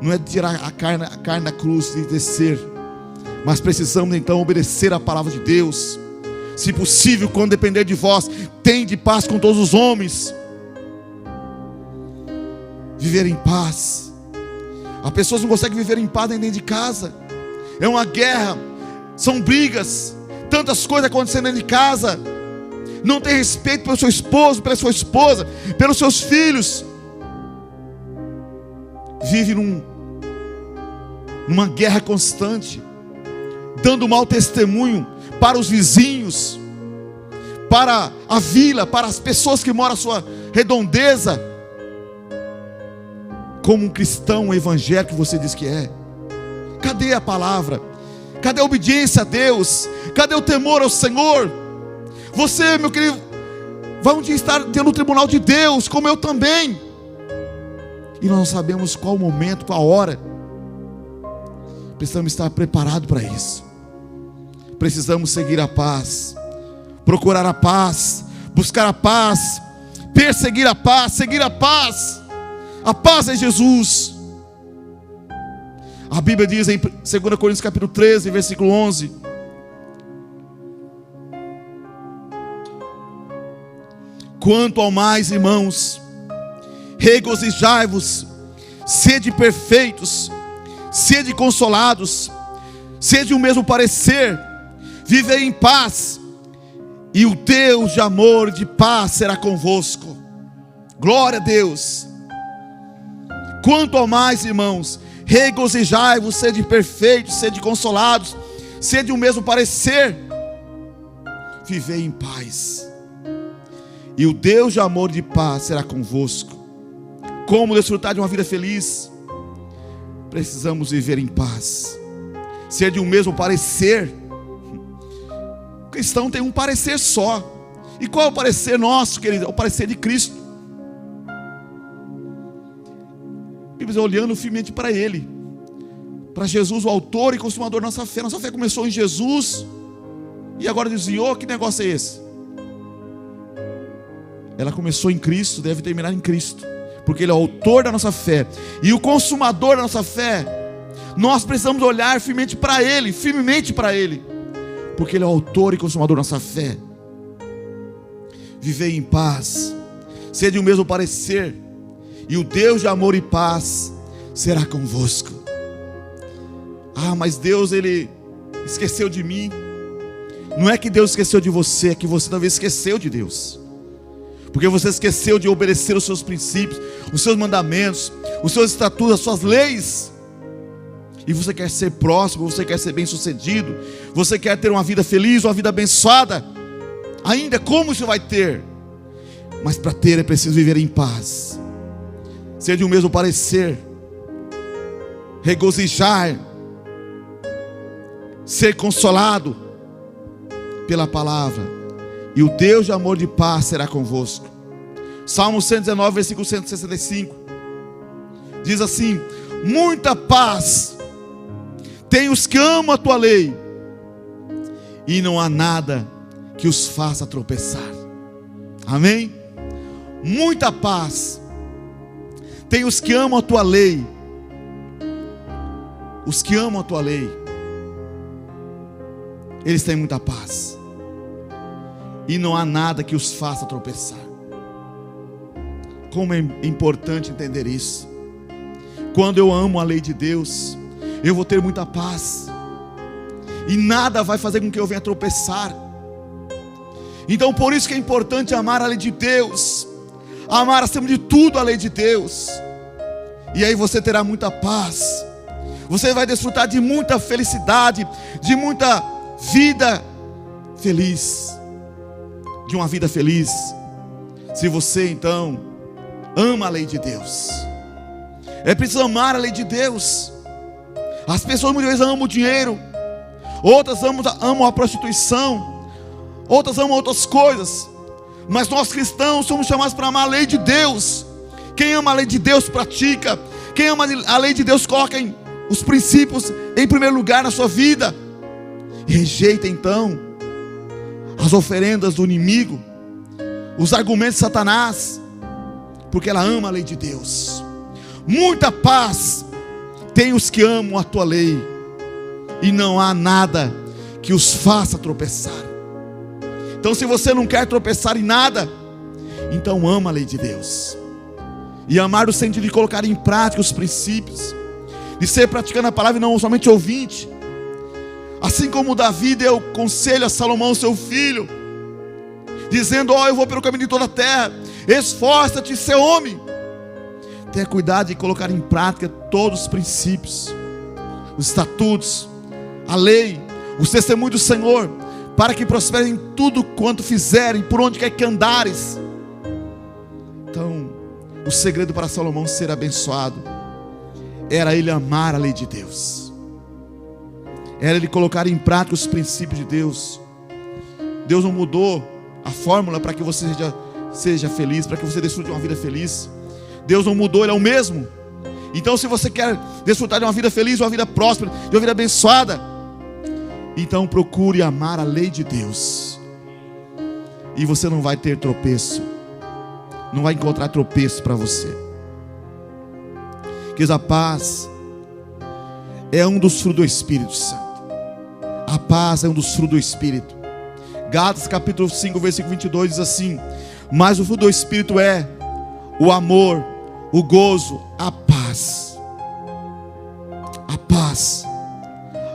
Não é tirar a carne da cruz e descer, mas precisamos então obedecer a palavra de Deus. Se possível, quando depender de vós, tende paz com todos os homens. Viver em paz. As pessoas não conseguem viver em paz nem dentro de casa. É uma guerra, são brigas, tantas coisas acontecendo dentro de casa. Não tem respeito pelo seu esposo, pela sua esposa, pelos seus filhos. Vive numa guerra constante, dando mau testemunho para os vizinhos, para a vila, para as pessoas que moram à sua redondeza. Como um cristão evangélico que você diz que é. Cadê a palavra? Cadê a obediência a Deus? Cadê o temor ao Senhor? Você, meu querido, vai um dia estar dentro do tribunal de Deus, como eu também. E nós não sabemos qual o momento, qual a hora. Precisamos estar preparados para isso. Precisamos seguir a paz, procurar a paz, buscar a paz, perseguir a paz, seguir a paz. A paz é Jesus. A Bíblia diz em 2 Coríntios capítulo 13, versículo 11: quanto ao mais, irmãos, regozijai-vos, sede perfeitos, sede consolados, sede o mesmo parecer, vivei em paz, e o Deus de amor e de paz será convosco. Glória a Deus. Quanto ao mais, irmãos, regozijai-vos, sede perfeitos, sede consolados, sede o mesmo parecer, vivei em paz, e o Deus de amor e de paz será convosco. Como desfrutar de uma vida feliz? Precisamos viver em paz, ser de um mesmo parecer. O cristão tem um parecer só. E qual é o parecer nosso, querido? É o parecer de Cristo. Olhando firmemente para Ele, para Jesus, o autor e consumador da nossa fé. Nossa fé começou em Jesus e agora desviou. Que negócio é esse? Ela começou em Cristo, deve terminar em Cristo, porque Ele é o autor da nossa fé e o consumador da nossa fé. Nós precisamos olhar firmemente para Ele, porque Ele é o autor e consumador da nossa fé. Vivei em paz, sede o mesmo parecer, e o Deus de amor e paz será convosco. Ah, mas Deus, Ele esqueceu de mim. Não é que Deus esqueceu de você, é que você talvez esqueceu de Deus, porque você esqueceu de obedecer os seus princípios, os seus mandamentos, os seus estatutos, as suas leis. E você quer ser próximo, você quer ser bem sucedido, você quer ter uma vida feliz, uma vida abençoada. Ainda como isso vai ter? Mas para ter é preciso viver em paz, ser de um mesmo parecer, regozijar, ser consolado pela palavra, e o Deus de amor e de paz será convosco. Salmo 119, versículo 165 diz assim: muita paz tem os que amam a tua lei, e não há nada que os faça tropeçar. Amém? Muita paz tem os que amam a tua lei. Os que amam a tua lei, eles têm muita paz, e não há nada que os faça tropeçar. Como é importante entender isso. Quando eu amo a lei de Deus, eu vou ter muita paz, e nada vai fazer com que eu venha tropeçar. Então por isso que é importante amar a lei de Deus, amar acima de tudo a lei de Deus, e aí você terá muita paz, Você vai desfrutar de muita felicidade, de muita vida feliz, de uma vida feliz, se você então ama a lei de Deus. É preciso amar a lei de Deus. As pessoas muitas vezes amam o dinheiro, outras amam a prostituição, outras amam outras coisas, mas nós cristãos somos chamados para amar a lei de Deus. Quem ama a lei de Deus pratica. Quem ama a lei de Deus coloca os princípios em primeiro lugar na sua vida. E rejeita então as oferendas do inimigo, os argumentos de Satanás, porque ela ama a lei de Deus. Muita paz tem os que amam a tua lei, e não há nada que os faça tropeçar. Então, se você não quer tropeçar em nada, então ama a lei de Deus. E amar no sentido de colocar em prática os princípios, de ser praticando a palavra e não somente ouvinte. Assim como Davi deu conselho a Salomão, seu filho, dizendo: ó, eu vou pelo caminho de toda a terra, esforça-te e ser homem. Tenha cuidado de colocar em prática todos os princípios, os estatutos, a lei, os testemunhos do Senhor, para que prosperem em tudo quanto fizerem, por onde quer que andares. Então, o segredo para Salomão ser abençoado era ele amar a lei de Deus, era ele colocar em prática os princípios de Deus. Deus não mudou a fórmula para que você seja feliz, para que você desfrute de uma vida feliz. Deus não mudou, Ele é o mesmo. Então, se você quer desfrutar de uma vida feliz, de uma vida próspera, de uma vida abençoada, então procure amar a lei de Deus, e você não vai ter tropeço, não vai encontrar tropeço para você. Que a paz é um dos frutos do Espírito Santo. A paz é um dos frutos do Espírito. Gálatas capítulo 5, versículo 22 diz assim: mas o fruto do Espírito é o amor, o gozo, a paz,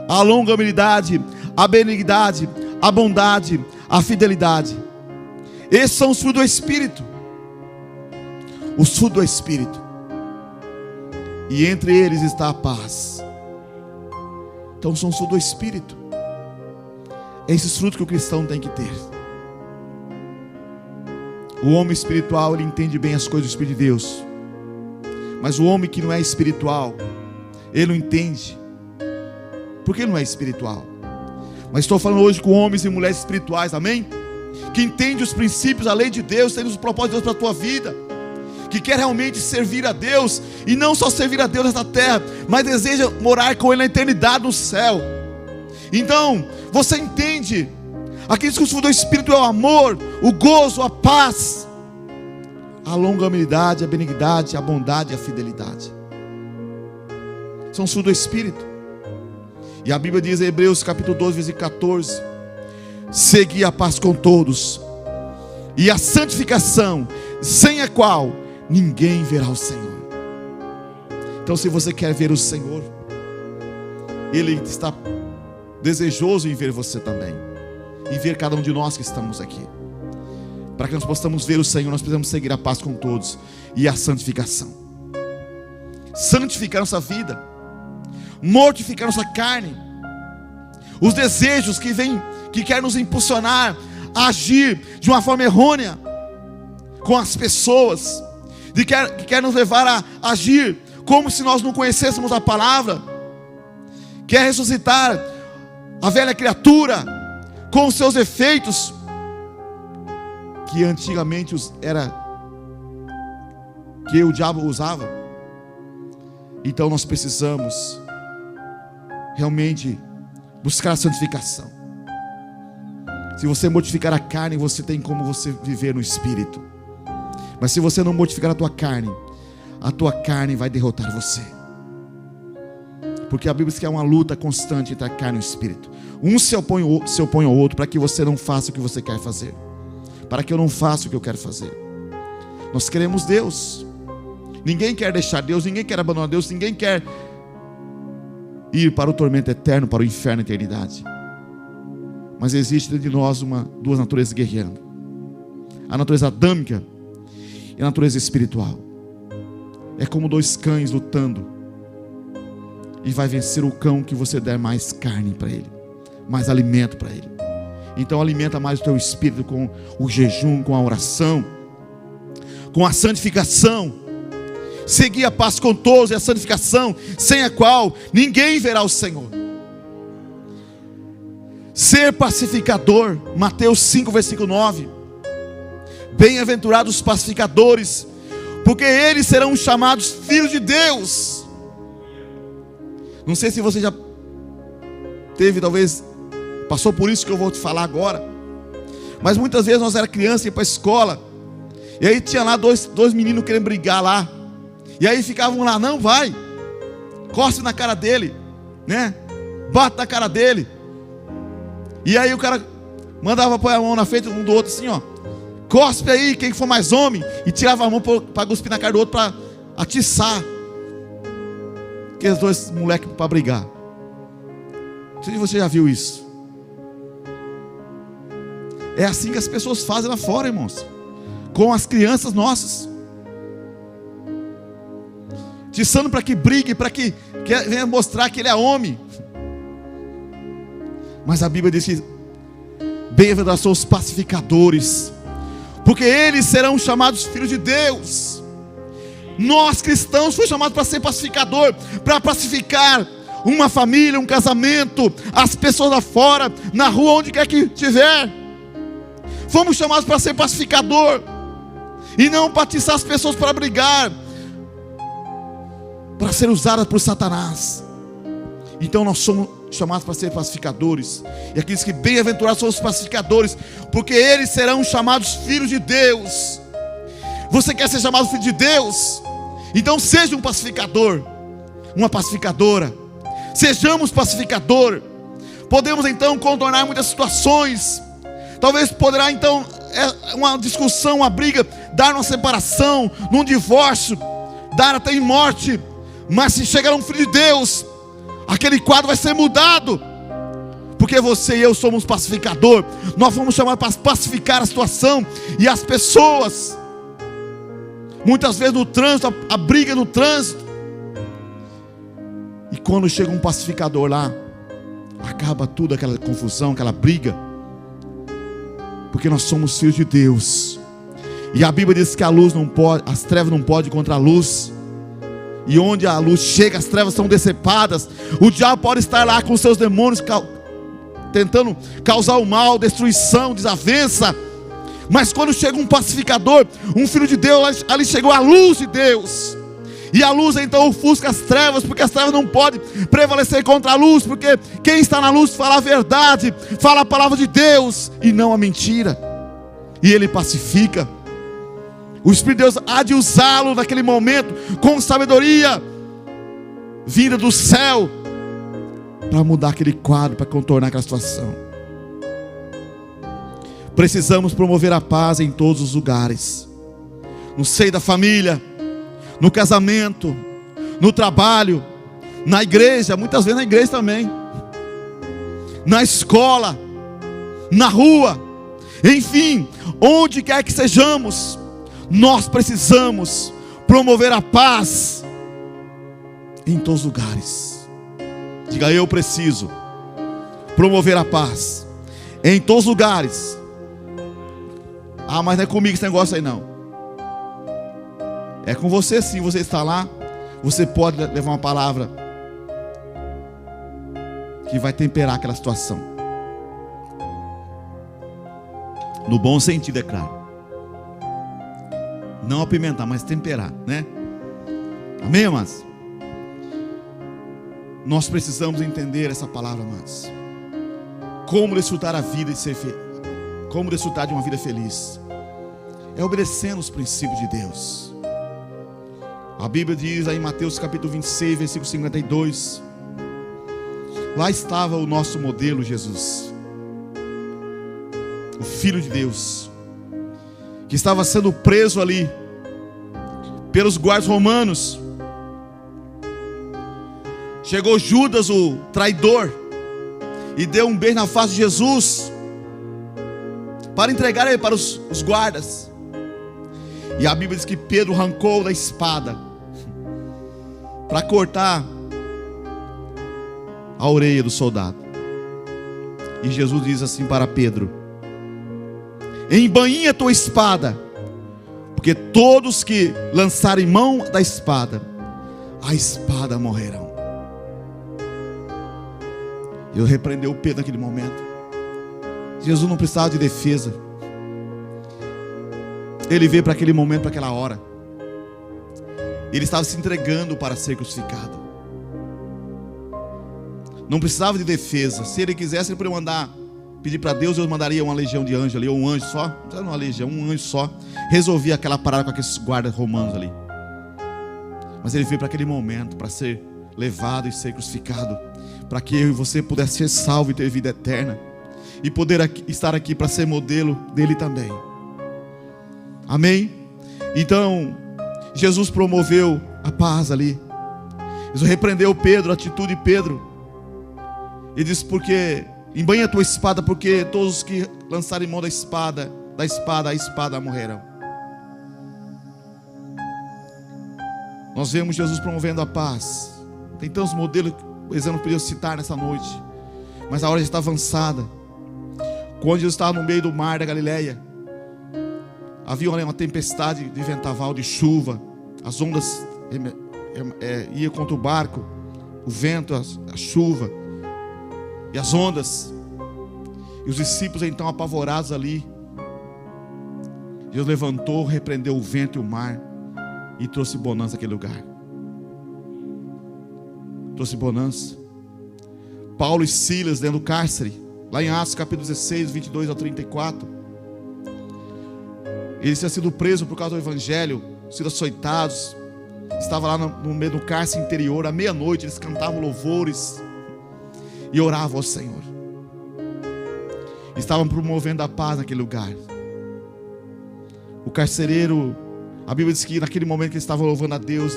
a longanimidade, a benignidade, a bondade, a fidelidade. Esses são os frutos do Espírito. Os frutos do Espírito. E entre eles está a paz. Então são os frutos do Espírito. É esses frutos que o cristão tem que ter. O homem espiritual, ele entende bem as coisas do Espírito de Deus. Mas o homem que não é espiritual, ele não entende. Por que não é espiritual? Mas estou falando hoje com homens e mulheres espirituais, amém? Que entendem os princípios, a lei de Deus, tem os propósitos de Deus para a tua vida, que quer realmente servir a Deus, e não só servir a Deus nesta terra, mas deseja morar com Ele na eternidade no céu. Então, você entende, aqueles que o fruto do Espírito é o amor, o gozo, a paz, a longanimidade, a benignidade, a bondade e a fidelidade. São os frutos do Espírito. E a Bíblia diz em Hebreus capítulo 12, versículo 14: segui a paz com todos e a santificação, sem a qual ninguém verá o Senhor. Então, se você quer ver o Senhor, Ele está desejoso em ver você também, em ver cada um de nós que estamos aqui. Para que nós possamos ver o Senhor, nós precisamos seguir a paz com todos e a santificação. Santificar nossa vida, mortificar nossa carne, os desejos que quer nos impulsionar a agir de uma forma errônea com as pessoas, que quer nos levar a agir como se nós não conhecêssemos a palavra, quer ressuscitar a velha criatura com os seus efeitos, que antigamente que o diabo usava. Então nós precisamos realmente buscar a santificação. Se você mortificar a carne, você tem como você viver no Espírito. Mas se você não mortificar a tua carne vai derrotar você. Porque a Bíblia diz que é uma luta constante entre a carne e o Espírito. Um se opõe ao outro para que você não faça o que você quer fazer, para que eu não faça o que eu quero fazer. Nós queremos Deus. Ninguém quer deixar Deus, ninguém quer abandonar Deus, ninguém quer ir para o tormento eterno, para o inferno, a eternidade. Mas existe dentro de nós duas naturezas guerreando: a natureza adâmica e a natureza espiritual. É como dois cães lutando. e vai vencer o cão que você der mais carne para ele, mais alimento para ele. Então alimenta mais o teu espírito com o jejum, com a oração, com a santificação. Seguir a paz com todos e a santificação, sem a qual ninguém verá o Senhor. Ser pacificador, Mateus 5, versículo 9. Bem-aventurados os pacificadores, porque eles serão chamados filhos de Deus. Não sei se você já teve, talvez, passou por isso que eu vou te falar agora. Mas muitas vezes nós era criança, ia para a escola, e aí tinha lá dois meninos querendo brigar lá. E aí ficavam lá, não, vai, cospe na cara dele, né? Bate na cara dele. E aí o cara mandava pôr a mão na frente um do outro assim, ó. Cospe aí, quem for mais homem. E tirava a mão para cuspir na cara do outro, para atiçar aqueles dois moleques para brigar. Não sei se você já viu isso. É assim que as pessoas fazem lá fora, irmãos, com as crianças nossas, atiçando para que brigue, para que venha mostrar que ele é homem. Mas a Bíblia diz que bem-aventurados são os pacificadores, porque eles serão chamados filhos de Deus. Nós cristãos fomos chamados para ser pacificador, para pacificar uma família, um casamento, as pessoas lá fora, na rua, onde quer que estiver. Fomos chamados para ser pacificador, e não para atiçar as pessoas para brigar, para ser usadas por Satanás. Então nós somos chamados para ser pacificadores. E aqui diz que bem-aventurados são os pacificadores, porque eles serão chamados filhos de Deus. Você quer ser chamado filho de Deus? Então seja um pacificador, uma pacificadora. Sejamos pacificador. Podemos então contornar muitas situações. Talvez poderá então uma discussão, uma briga, dar uma separação, num divórcio, dar até em morte. Mas se chegar um filho de Deus, aquele quadro vai ser mudado, porque você e eu somos pacificador. Nós fomos chamados para pacificar a situação e as pessoas. Muitas vezes no trânsito, a briga no trânsito, e quando chega um pacificador lá, acaba tudo aquela confusão, aquela briga, porque nós somos filhos de Deus. E a Bíblia diz que a luz não pode, as trevas não podem contra a luz. E onde a luz chega, as trevas são decepadas. O diabo pode estar lá com seus demônios, tentando causar o mal, destruição, desavença. Mas quando chega um pacificador, um filho de Deus, ali chegou a luz de Deus. E a luz então ofusca as trevas, porque as trevas não podem prevalecer contra a luz, porque quem está na luz fala a verdade, fala a palavra de Deus e não a mentira. E ele pacifica. O Espírito de Deus há de usá-lo naquele momento com sabedoria vinda do céu, para mudar aquele quadro, para contornar aquela situação. Precisamos promover a paz em todos os lugares, no seio da família, no casamento, no trabalho, na igreja, muitas vezes na igreja também, na escola, na rua, enfim, onde quer que sejamos, nós precisamos promover a paz em todos os lugares. Diga: eu preciso promover a paz em todos os lugares. Ah, mas não é comigo esse negócio aí não. É com você sim, você está lá. Você pode levar uma palavra que vai temperar aquela situação. No bom sentido, é claro. Não apimentar, mas temperar, né? Amém, amados? Nós precisamos entender essa palavra, amados. Como desfrutar a vida e ser feliz. Como desfrutar de uma vida feliz. É obedecendo os princípios de Deus. A Bíblia diz aí em Mateus capítulo 26, versículo 52. Lá estava o nosso modelo Jesus, o Filho de Deus, que estava sendo preso ali pelos guardas romanos. Chegou Judas, o traidor, e deu um beijo na face de Jesus, para entregar ele para os guardas. E a Bíblia diz que Pedro arrancou da espada para cortar a orelha do soldado. E Jesus diz assim para Pedro: embainha a tua espada, porque todos que lançarem mão da espada, a espada morrerão. Eu repreendeu Pedro naquele momento. Jesus não precisava de defesa. Ele veio para aquele momento, para aquela hora. Ele estava se entregando para ser crucificado. Não precisava de defesa. Se ele quisesse, ele poderia mandar, pedir para Deus, Deus mandaria uma legião de anjos ali, ou um anjo só. Não precisava uma legião, um anjo só. Resolvia aquela parada com aqueles guardas romanos ali. Mas ele veio para aquele momento, para ser levado e ser crucificado, para que eu e você pudesse ser salvo e ter vida eterna, e poder estar aqui para ser modelo dele também. Amém? Então, Jesus promoveu a paz ali. Jesus repreendeu Pedro, a atitude de Pedro. Ele disse: porque embainha a tua espada, porque todos os que lançarem mão da espada, a espada morrerão. Nós vemos Jesus promovendo a paz. Tem tantos modelos que o exemplo podia citar nessa noite, mas a hora já está avançada. Quando Jesus estava no meio do mar da Galileia, havia uma tempestade de vendaval, de chuva. As ondas iam contra o barco, o vento, a chuva e as ondas. E os discípulos então apavorados ali, Jesus levantou, repreendeu o vento e o mar e trouxe bonança àquele lugar. Trouxe bonança. Paulo e Silas dentro do cárcere, lá em Atos capítulo 16, 22 ao 34. Eles tinham sido presos por causa do evangelho, sido açoitados. Estavam lá no meio do cárcere interior. À meia-noite eles cantavam louvores e oravam ao Senhor. Estavam promovendo a paz naquele lugar. O carcereiro, a Bíblia diz que naquele momento que eles estavam louvando a Deus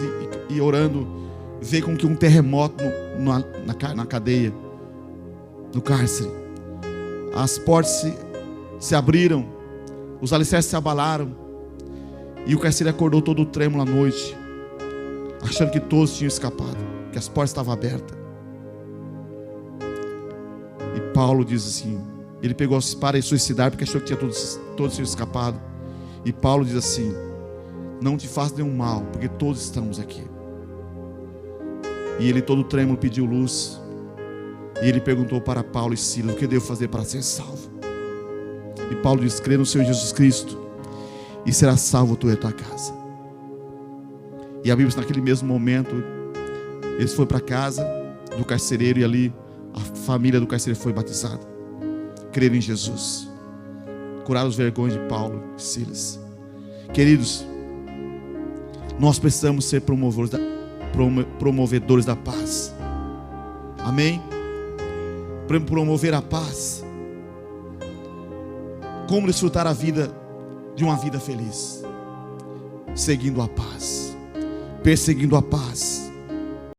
e orando, veio com que um terremoto na cadeia, no cárcere. As portas se abriram, os alicerces se abalaram, e o carcereiro acordou todo trêmulo à noite, achando que todos tinham escapado, que as portas estavam abertas. E Paulo diz assim, ele pegou a espada e suicidar, porque achou que todos tinham escapado. E Paulo diz assim: não te faça nenhum mal, porque todos estamos aqui. E ele todo trêmulo pediu luz. E ele perguntou para Paulo e Silas: o que devo fazer para ser salvo? E Paulo diz: crê no Senhor Jesus Cristo, e será salvo tu e a tua casa. E a Bíblia diz, naquele mesmo momento, eles foram para a casa do carcereiro, e ali a família do carcereiro foi batizada. Creram em Jesus, curaram os vergões de Paulo e Silas. Queridos, nós precisamos ser promovedores da paz. Amém? Promover a paz. Como desfrutar a vida de uma vida feliz? Seguindo a paz, perseguindo a paz,